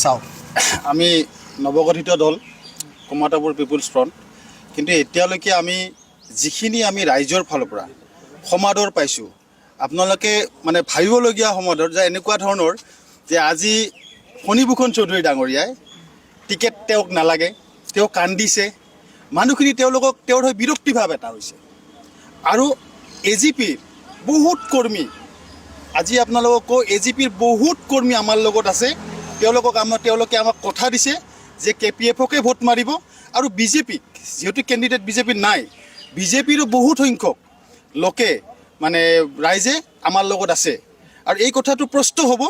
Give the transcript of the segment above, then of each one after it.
চাওক, আমি নৱগঠিত দল কমতাপুৰ পিপুলছ ফ্ৰণ্ট, কিন্তু এতিয়ালৈকে যিখিনি আমি ৰাইজৰ ফালৰ পৰা সমাদৰ পাইছোঁ, আপোনালোকে মানে ভাবিবলগীয়া সমাদৰ যে এনেকুৱা ধৰণৰ যে আজি ফণীভূষণ চৌধুৰী ডাঙৰীয়াই টিকেট তেওঁক নালাগে, তেওঁ কান্দিছে, মানুহখিনি তেওঁলোকক তেওঁৰ হৈ বিৰক্তিভাৱ এটা হৈছে। আৰু AGPৰ বহুত কৰ্মী, আজি আপোনালোকক কওঁ, AGPৰ বহুত কৰ্মী আমাৰ লগত আছে। তেওঁলোকে আমাক কথা দিছে যে KPFকে ভোট মাৰিব আৰু BJPক, যিহেতু কেণ্ডিডেট BJPৰ নাই, BJPৰো বহুত সংখ্যক লোকে মানে ৰাইজে আমাৰ লগত আছে। আৰু এই কথাটো প্ৰশ্ন হ'ব,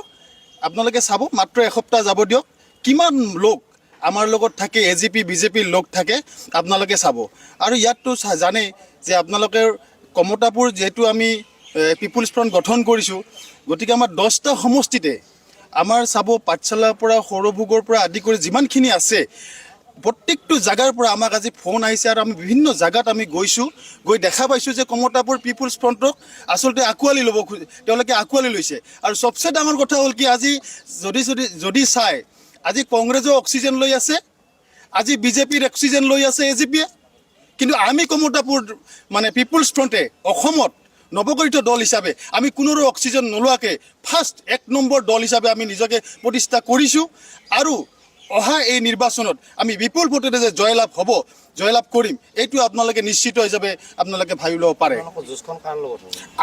আপোনালোকে চাব, মাত্ৰ এসপ্তাহ যাব দিয়ক, কিমান লোক আমাৰ লগত থাকে, AGP BJPৰ লোক থাকে, আপোনালোকে চাব। আৰু ইয়াততো জানে যে আপোনালোকে কমতাপুৰ যিহেতু আমি পিপুলছ ফ্ৰণ্ট গঠন কৰিছোঁ, গতিকে আমাৰ 10টা সমষ্টিতে আমাৰ চাব, পাঠশালাৰ পৰা সৌৰভোগৰ পৰা আদি কৰি যিমানখিনি আছে, প্ৰত্যেকটো জাগাৰ পৰা আমাক আজি ফোন আহিছে আৰু আমি বিভিন্ন জাগাত আমি গৈ দেখা পাইছোঁ যে কমতাপুৰ পিপুলছ ফ্ৰণ্টক আচলতে আঁকোৱালি ল'ব, তেওঁলোকে আঁকোৱালি লৈছে। আৰু চবচে ডাঙৰ কথা হ'ল কি, আজি যদি চায়, আজি কংগ্ৰেছৰ অক্সিজেন লৈ আছে, আজি BJPৰ অক্সিজেন লৈ আছে AGPয়ে, কিন্তু আমি কমতাপুৰ মানে পিপুলছ ফ্ৰণ্টে অসমত নৱগঠিত দল হিচাপে আমি কোনোৰো অক্সিজেন নোলোৱাকৈ ফাৰ্ষ্ট 1 নম্বৰ দল হিচাপে আমি নিজকে প্ৰতিষ্ঠা কৰিছোঁ। আৰু অহা এই নিৰ্বাচনত আমি বিপুল ভোটেৰে যে জয়লাভ কৰিম, এইটো আপোনালোকে নিশ্চিত হিচাপে আপোনালোকে ভাবি ল'ব পাৰে।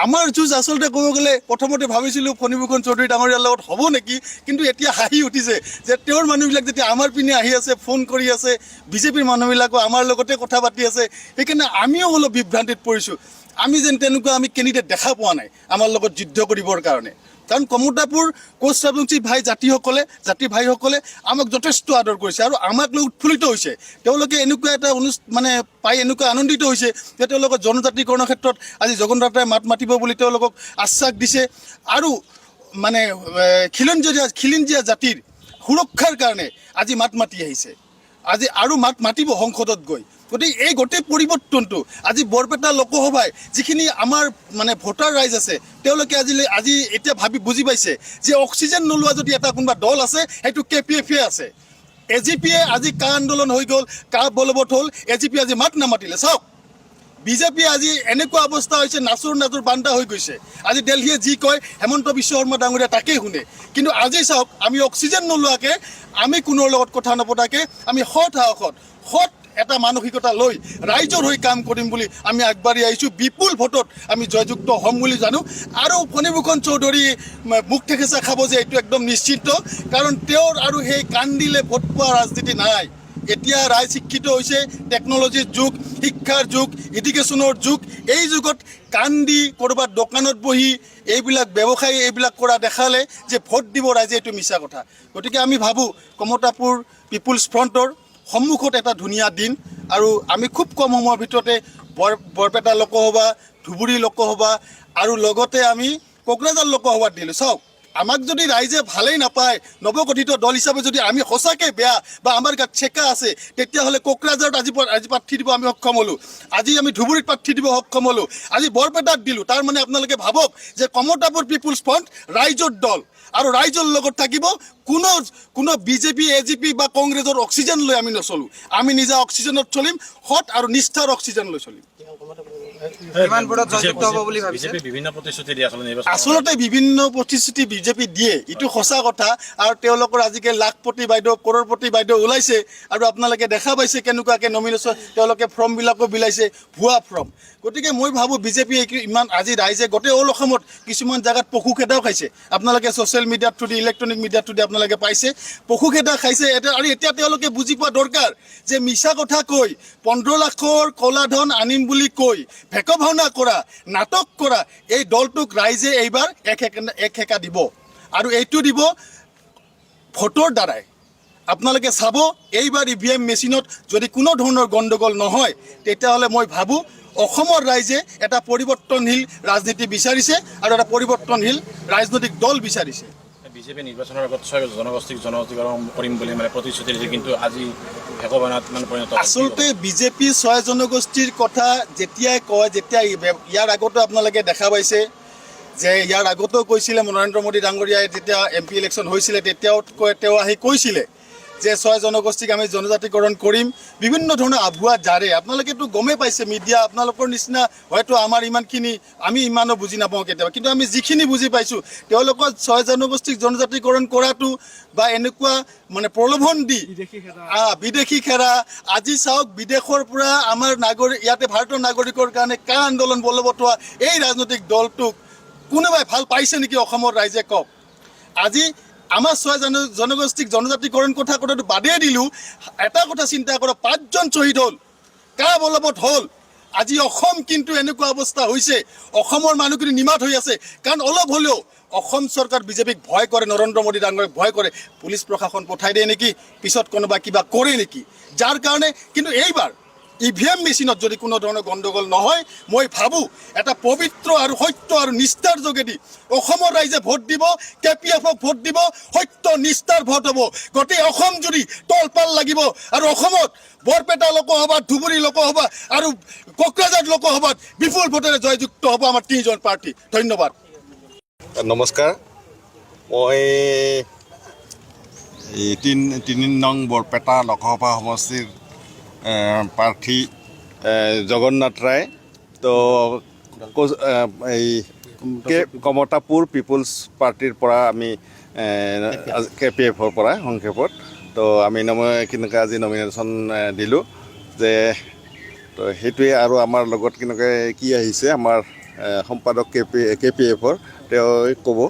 আমাৰ যুঁজ আচলতে ক'ব গ'লে প্ৰথমতে ভাবিছিলোঁ ফণীভূষণ চৌধুৰী ডাঙৰীয়াৰ লগত হ'ব নেকি, কিন্তু এতিয়া হাঁহি উঠিছে যে তেওঁৰ মানুহবিলাক যেতিয়া আমাৰ পিনে আহি আছে, ফোন কৰি আছে, BJPৰ মানুহবিলাকো আমাৰ লগতে কথা পাতি আছে, সেইকাৰণে আমিও অলপ বিভ্ৰান্তিত পৰিছোঁ। আমি যেন তেনেকুৱা কেণ্ডিডেট দেখা পোৱা নাই আমাৰ লগত যুদ্ধ কৰিবৰ কাৰণে। কাৰণ কমতাপুৰ কোচ ৰাজবংশী জাতি ভাইসকলে আমাক যথেষ্ট আদৰ কৰিছে আৰু আমাক লৈ উৎফুল্লিত হৈছে। তেওঁলোকে এনেকুৱা এটা পাই এনেকুৱা আনন্দিত হৈছে যে তেওঁলোকৰ জনজাতিকৰণৰ ক্ষেত্ৰত আজি জগন্নাথে মাত মাতিব বুলি তেওঁলোকক আশ্বাস দিছে। আৰু খিলঞ্জীয়া জাতিৰ সুৰক্ষাৰ কাৰণে আজি মাত মাতি আহিছে, আজি আৰু মাত মাতিব সংসদত গৈ। গতিকে এই গোটেই পৰিৱৰ্তনটো আজি বৰপেটা লোকসভাই যিখিনি আমাৰ ভোটাৰ ৰাইজ আছে, তেওঁলোকে আজি এতিয়া বুজি পাইছে যে অক্সিজেন নোলোৱা যদি এটা কোনোবা দল আছে, সেইটো KPFয়ে আছে। AGPয়ে আজি কা আন্দোলন হৈ গ'ল, কা বলবৎ হ'ল, AGP আজি মাত নামাতিলে। চাওক, BJP আজি এনেকুৱা অৱস্থা হৈছে, নাচুৰ বান্দা হৈ গৈছে। আজি দিল্লীয়ে যি কয় হেমন্ত বিশ্ব শৰ্মা ডাঙৰীয়া তাকেই শুনে। কিন্তু আজি চাওক, আমি অক্সিজেন নোলোৱাকৈ, আমি কোনোৰ লগত কথা নপতাকৈ, আমি সৎ এটা মানসিকতা লৈ ৰাইজৰ হৈ কাম কৰিম বুলি আমি আগবাঢ়ি আহিছোঁ। বিপুল ভোটত আমি জয়যুক্ত হ'ম বুলি জানো। আৰু ফণীভূষণ চৌধুৰী মুখ ঠেকেচা খাব যে এইটো একদম নিশ্চিত, কাৰণ তেওঁৰ আৰু সেই কান্দিলে ভোট পোৱা ৰাজনীতি নাই। এতিয়া ৰাইজ শিক্ষিত হৈছে, টেকন'লজিৰ যুগ, শিক্ষাৰ যুগ, এডুকেশ্যনৰ যুগ। এই যুগত কান্দি ক'ৰবাত দোকানত বহি এইবিলাক ব্যৱসায়ী কৰা দেখালে যে ভোট দিব ৰাইজে, এইটো মিছা কথা। গতিকে আমি ভাবোঁ কমতাপুৰ পিপুলছ ফ্ৰণ্টৰ সন্মুখত এটা ধুনীয়া দিন, আৰু আমি খুব কম সময়ৰ ভিতৰতে বৰপেটা লোকসভা, ধুবুৰী লোকসভা আৰু লগতে আমি কোকৰাঝাৰ লোকসভাত দিলোঁ। চাওক, আমাক যদি ৰাইজে ভালেই নাপায়, নৱগঠিত দল হিচাপে যদি আমি সঁচাকৈ বেয়া বা আমাৰ গাত চেকা আছে, তেতিয়াহ'লে কোকৰাঝাৰত আজি প্ৰাৰ্থী দিব আমি সক্ষম হ'লোঁ, আজি আমি ধুবুৰীত প্ৰাৰ্থী দিব সক্ষম হ'লোঁ, আজি বৰপেটাত দিলোঁ। তাৰমানে আপোনালোকে ভাবক যে কমতাপুৰ পিপুলছ ফ্ৰণ্ট ৰাইজৰ দল, আৰু ৰাইজৰ লগত থাকিব। কোনো BJP AGP বা কংগ্ৰেছৰ অক্সিজেন লৈ আমি নচলোঁ, আমি নিজা অক্সিজেনত চলিম, সৎ আৰু নিষ্ঠাৰ অক্সিজেন লৈ চলিম। আচলতে বিভিন্ন প্ৰতিশ্ৰুতি BJP দিয়ে, এইটো সঁচা কথা। আৰু তেওঁলোকৰ আজিকালি লাখপতি বাইদেউ, কৰোৰপতি বাইদেউ ওলাইছে, আৰু আপোনালোকে দেখা পাইছে কেনেকুৱাকৈ নমিনেশ্যন তেওঁলোকে ফৰ্মবিলাকো বিলাইছে, ভুৱা ফৰ্ম। গতিকে মই ভাবোঁ BJP ইমান আজি ৰাইজে গোটেই অল অসমত কিছুমান জেগাত পশু খেদাও খাইছে। আপোনালোকে ছ'চিয়েল মিডিয়াৰ থ্ৰুদি, ইলেক্ট্ৰনিক মিডিয়াৰ থ্ৰুদি আপোনালোকে পাইছে, পশু খেদা খাইছে। আৰু এতিয়া তেওঁলোকে বুজি পোৱা দৰকাৰ যে মিছা কথা কৈ, 15 লাখৰ ক'লা ধন আনিম বুলি কৈ ভেক ভাওনা কৰা, নাটক কৰা এই দলটোক ৰাইজে এইবাৰ এক হেকা দিব, আৰু এইটো দিব ভোটৰ দ্বাৰাই। আপোনালোকে চাব, এইবাৰ EVM মেচিনত যদি কোনো ধৰণৰ গণ্ডগোল নহয়, তেতিয়াহ'লে মই ভাবোঁ অসমৰ ৰাইজে এটা পৰিৱৰ্তনশীল ৰাজনীতি বিচাৰিছে আৰু এটা পৰিৱৰ্তনশীল ৰাজনৈতিক দল বিচাৰিছে। BJP নিৰ্বাচনৰ আগত 6 জনগোষ্ঠীক জনজাতিকৰণ কৰিম বুলি প্ৰতিশ্ৰুতি দিছে, কিন্তু আজি ভেকভাওনাত পৰিণত। আচলতে BJP 6 জনগোষ্ঠীৰ কথা যেতিয়াই কয়, ইয়াৰ আগতো আপোনালোকে দেখা পাইছে যে ইয়াৰ আগতেও কৈছিলে নৰেন্দ্ৰ মোদী ডাঙৰীয়াই যেতিয়া MP ইলেকশ্যন হৈছিলে তেতিয়াও তেওঁ আহি কৈছিলে যে 6 জনগোষ্ঠীক আমি জনজাতিকৰণ কৰিম বিভিন্ন ধৰণৰ আভুৱা জাৰে আপোনালোকেতো গমেই পাইছে মিডিয়া আপোনালোকৰ নিচিনা হয়তো আমাৰ ইমানখিনি আমি ইমানো বুজি নাপাওঁ কেতিয়াবা কিন্তু আমি যিখিনি বুজি পাইছোঁ তেওঁলোকৰ 6 জনগোষ্ঠীক জনজাতিকৰণ কৰাটো বা এনেকুৱা মানে প্ৰলোভন দি বিদেশী খেৰা আজি চাওক বিদেশৰ পৰা আমাৰ ইয়াতে ভাৰতৰ নাগৰিকৰ কাৰণে কা আন্দোলন বলবৎোৱা এই ৰাজনৈতিক দলটোক কোনোবাই ভাল পাইছে নেকি অসমৰ ৰাইজে কওক আজি আমাৰ 6 জনগোষ্ঠীক জনজাতিকৰণ কথাটো বাদেই দিলোঁ এটা কথা চিন্তা কৰক 5জন শ্বহীদ হ'ল কা বলবৎ হ'ল আজি অসম কিন্তু এনেকুৱা অৱস্থা হৈছে অসমৰ মানুহখিনি নিমাত হৈ আছে কাৰণ অলপ হ'লেও অসম চৰকাৰ বিজেপিক ভয় কৰে নৰেন্দ্ৰ মোদী ডাঙৰীয়াক ভয় কৰে পুলিচ প্ৰশাসন পঠাই দিয়ে নেকি পিছত কোনোবা কিবা কৰে নেকি যাৰ কাৰণে কিন্তু এইবাৰ EVM মেচিনত যদি কোনো ধৰণৰ গণ্ডগোল নহয় মই ভাবোঁ এটা পবিত্ৰ আৰু সত্য আৰু নিষ্ঠাৰ যোগেদি অসমৰ ৰাইজে ভোট দিব KPFক ভোট দিব সত্য নিষ্ঠাৰ ভোট হ'ব গোটেই অসম জুৰি তলপাল লাগিব আৰু অসমত বৰপেটা লোকসভা ধুবুৰী লোকসভা আৰু কোকৰাঝাৰ লোকসভাত বিপুল ভোটেৰে জয়যুক্ত হ'ব আমাৰ 3জন প্ৰাৰ্থী ধন্যবাদ নমস্কাৰ মই এই 3 নং বৰপেটা লোকসভা সমষ্টিৰ প্ৰাৰ্থী জগন্নাথ ৰায় তো এই কমতাপুৰ পিপুলছ পাৰ্টিৰ পৰা আমি KPFৰ পৰা সংক্ষেপত তো আমি কেনেকৈ আজি নমিনেশ্যন দিলোঁ যে তো সেইটোৱে আৰু আমাৰ লগত কেনেকৈ কি আহিছে আমাৰ সম্পাদক KPFৰ তেওঁ ক'ব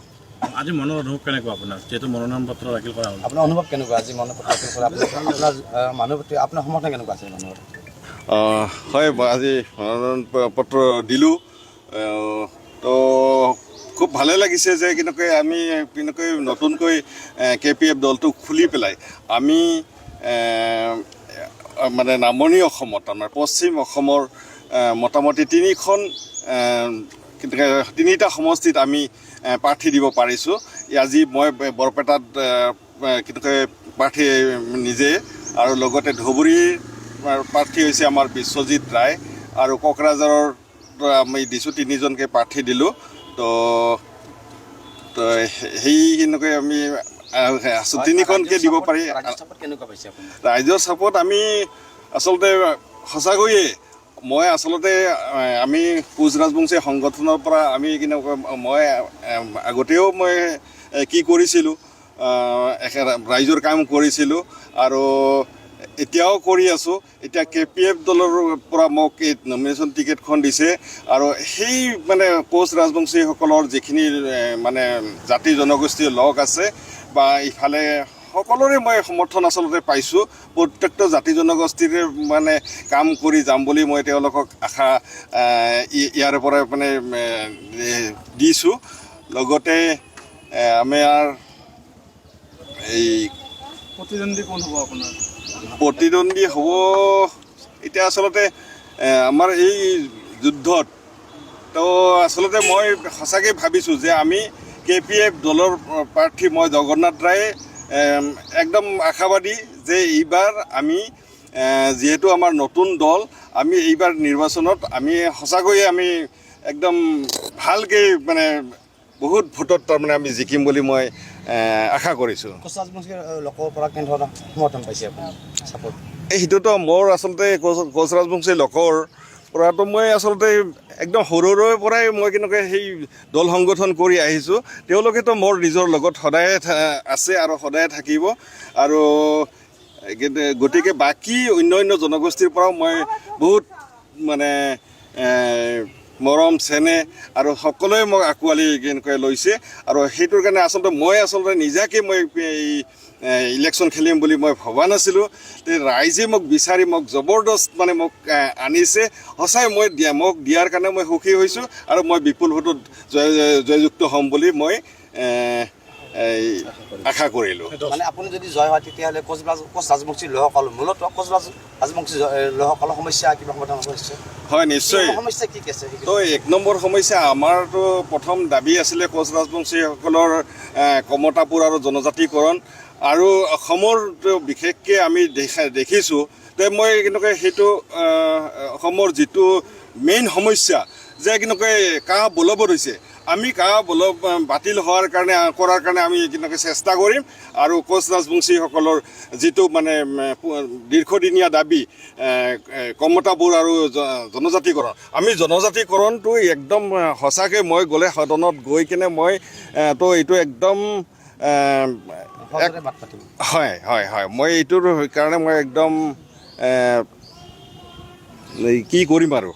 আজি মনৰ অনুভৱ কেনেকুৱা আপোনাৰ যিহেতু মনোনয়ন পত্ৰ দাখিল কৰা হ'ল আপোনাৰ অনুভৱ কেনেকুৱা আজি মনোনয়ন পত্ৰ দাখিল কৰা আপোনাৰ মানুহৰ প্ৰতি আপোনাৰ সমৰ্থন কেনেকুৱা আছে মানুহৰ হয় আজি মনোনয়ন পত্ৰ দিলোঁ তো খুব ভালে লাগিছে যে কেনেকৈ নতুনকৈ KPF দলটো খুলি পেলাই আমি মানে নামনি অসমত আমাৰ পশ্চিম অসমৰ মোটামুটি 3টা সমষ্টিত আমি প্ৰাৰ্থী দিব পাৰিছোঁ আজি মই বৰপেটাত কেনেকৈ প্ৰাৰ্থী নিজে আৰু লগতে ধুবুৰীৰ প্ৰাৰ্থী হৈছে আমাৰ বিশ্বজিৎ ৰায় আৰু কোকৰাঝাৰৰ আমি দিছোঁ 3জনকৈ প্ৰাৰ্থী দিলোঁ তো সেই কেনেকৈ আমি 3খনকৈ দিব পাৰি ৰাইজৰ ছাপোৰ্ট আমি আচলতে সঁচাকৈয়ে মই আচলতে আমি কোচ ৰাজবংশী সংগঠনৰ পৰা আমি কেনেকুৱা মই আগতেও মই কি কৰিছিলোঁ ৰাইজৰ কাম কৰিছিলোঁ আৰু এতিয়াও কৰি আছোঁ এতিয়া KPF দলৰ পৰা মোক এই নমিনেশ্যন টিকেটখন দিছে আৰু সেই মানে কোচ ৰাজবংশীসকলৰ যিখিনি মানে জাতি জনগোষ্ঠীৰ লগ আছে বা ইফালে সকলোৰে মই সমৰ্থন আচলতে পাইছোঁ প্ৰত্যেকটো জাতি জনগোষ্ঠীৰে মানে কাম কৰি যাম বুলি মই তেওঁলোকক আশা ইয়াৰ পৰা মানে দিছোঁ লগতে আমাৰ এই প্ৰতিদ্বন্দ্বী কোন হ'ব আপোনাৰ প্ৰতিদ্বন্দ্বী হ'ব এতিয়া আচলতে আমাৰ এই যুদ্ধত তো আচলতে মই সঁচাকৈ ভাবিছোঁ যে আমি KPF দলৰ প্ৰাৰ্থী মই জগন্নাথ ৰায়ে একদম আশাবাদী যে এইবাৰ আমি যিহেতু আমাৰ নতুন দল আমি এইবাৰ নিৰ্বাচনত আমি সঁচাকৈয়ে আমি একদম ভালকৈ মানে বহুত ভোটত তাৰমানে আমি জিকিম বুলি মই আশা কৰিছোঁ কোচ ৰাজবংশীৰ লোকৰ পৰা কেনেধৰণৰ সমৰ্থন পাইছে আপুনি ছাপোৰ্ট সেইটোতো মোৰ আচলতে কোচ ৰাজবংশী লোকৰ পৰাতো মই আচলতে একদম সৰুৰে পৰাই মই কেনেকৈ সেই দল সংগঠন কৰি আহিছোঁ তেওঁলোকেতো মোৰ নিজৰ লগত সদায়ে আছে আৰু সদায়ে থাকিব আৰু গতিকে বাকী অন্য জনগোষ্ঠীৰ পৰাও মই বহুত মানে মৰম চেনেহ আৰু সকলোৱে মোক আঁকোৱালি কেনেকৈ লৈছে আৰু সেইটোৰ কাৰণে মই নিজাকৈ মই ইলেকশ্যন খেলিম বুলি মই ভবা নাছিলোঁ ৰাইজে মোক বিচাৰি মোক জবৰদস্ত মানে মোক আনিছে সঁচাই মোক দিয়াৰ কাৰণে মই সুখী হৈছোঁ আৰু মই বিপুল ভোটত জয়যুক্ত হ'ম বুলি মই আশা কৰিলোঁ মানে আপুনি যদি জয় হয় তেতিয়াহ'লে কোচ ৰাজবংশীৰ লোকসকল মূলতঃ কোচ ৰাজবংশী লোকসকলৰ সমস্যা কিবা সমাধান কৰিছে হয় নিশ্চয় সমস্যা কি আছে তো 1 নম্বৰ সমস্যা আমাৰতো প্ৰথম দাবী আছিলে কোচ ৰাজবংশীসকলৰ কমতাপুৰ আৰু জনজাতিকৰণ আৰু অসমৰ বিশেষকৈ আমি দেখিছোঁ যে মই কেনেকৈ সেইটো অসমৰ যিটো মেইন সমস্যা যে কেনেকৈ কা বলবৎ হৈছে আমি বাতিল হোৱাৰ কাৰণে কৰাৰ কাৰণে আমি কিন্তু চেষ্টা কৰিম আৰু কোচ ৰাজবংশীসকলৰ যিটো মানে দীৰ্ঘদিনীয়া দাবী কমতাপুৰ আৰু জনজাতিকৰণ আমি জনজাতিকৰণটো একদম সঁচাকৈ মই গ'লে সদনত গৈ কিনে মই তো এইটো একদম হয় হয় হয় মই এইটোৰ কাৰণে মই একদম কি কৰিম আৰু